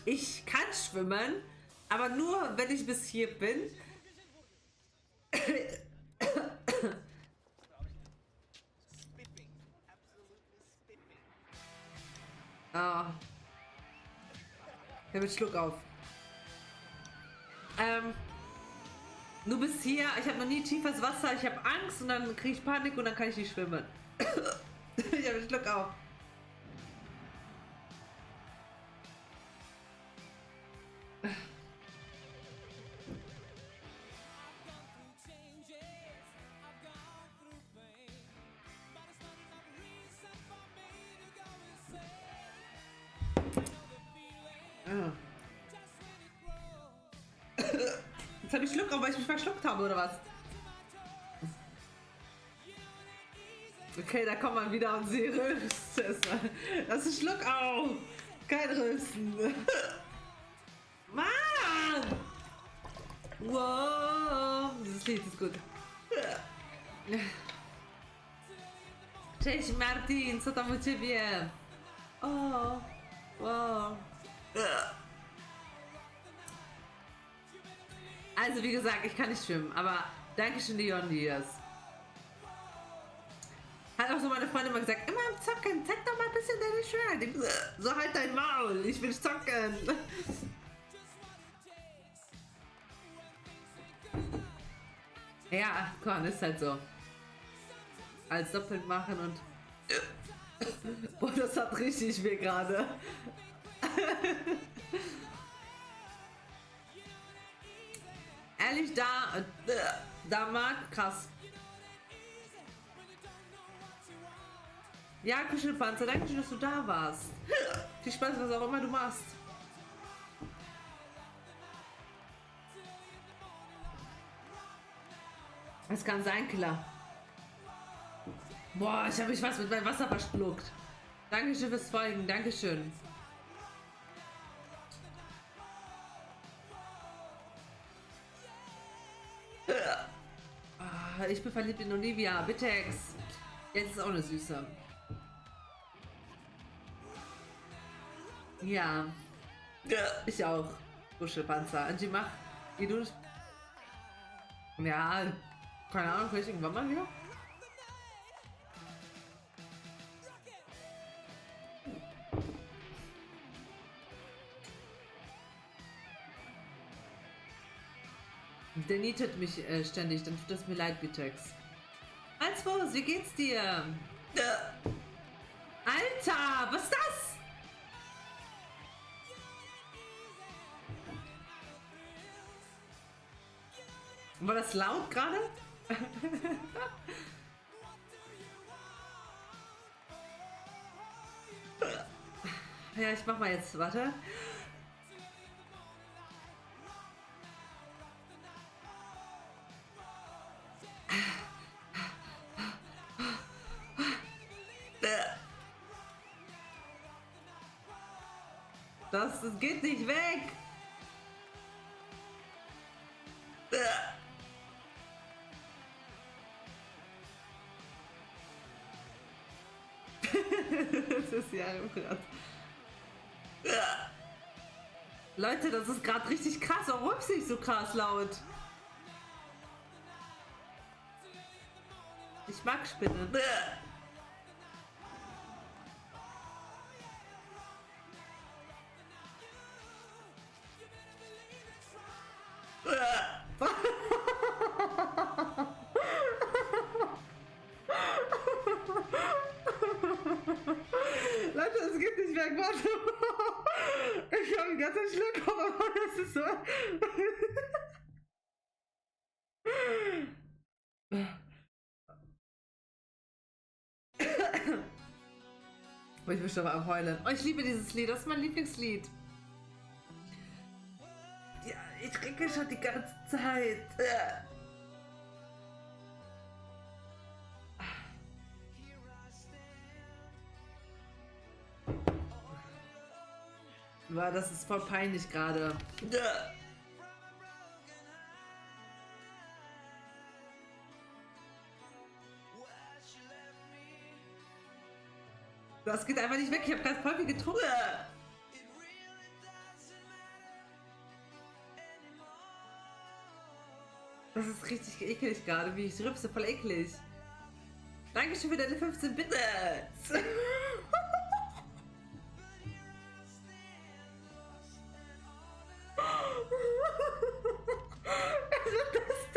Ich kann schwimmen, aber nur, wenn ich bis hier bin. Ah. Ich habe einen Schluck auf. Nur bis hier. Ich habe noch nie tiefes Wasser. Ich habe Angst und dann kriege ich Panik und dann kann ich nicht schwimmen. Ich habe einen Schluck auf. Jetzt habe ich Schluck auf, weil ich mich verschluckt habe, oder was? Okay, da kommt man wieder und sie rülpst. Das ist Schluck auf. Kein Rülpsen. Mann! Wow! Dieses Lied ist gut. Cześć Martin, co tam u ciebie? Oh, wow. Also wie gesagt, ich kann nicht schwimmen, aber Dankeschön, Leon Diaz. Hat auch so meine Freundin immer gesagt, immer am Zocken, zeig doch mal ein bisschen deine Schwert. So halt dein Maul, ich will zocken. Ja, komm, ist halt so. Als doppelt machen und... Boah, das hat richtig weh gerade. Ehrlich, da mag krass. Ja, Kuschelpanzer, danke schön, dass du da warst. Viel Spaß, was auch immer du machst. Das kann sein, Killer. Boah, ich habe mich fast mit meinem Wasser verschluckt. Dankeschön fürs Folgen, Dankeschön. Ich bin verliebt in Olivia, bitte Ex. Jetzt ist auch eine Süße. Ja. Ich auch. Kuschelpanzer. Angie, mach. Wie du. Ja, keine Ahnung, vielleicht irgendwann mal wieder. Der nietet mich ständig, dann tut das mir leid, Bitex. Alsvos, wie geht's dir? Alter, was ist das? War das laut gerade? Ja, ich mach mal jetzt, warte. Das geht nicht weg. Das ist ja gerade. Leute, das ist gerade richtig krass. Warum ist nicht so krass laut? Ich mag Spinnen. Leute, es geht nicht weg, warte. Ich habe einen ganzen Schluck, aber das ist so. Oh, ich bin schon mal am Heulen. Oh, ich liebe dieses Lied, das ist mein Lieblingslied. Ja, ich trinke schon die ganze Zeit. War das ist voll peinlich gerade. Das geht einfach nicht weg. Ich habe ganz voll viel getrunken. Das ist richtig eklig gerade, wie ich rübse, voll eklig. Dankeschön für deine 15 Bits.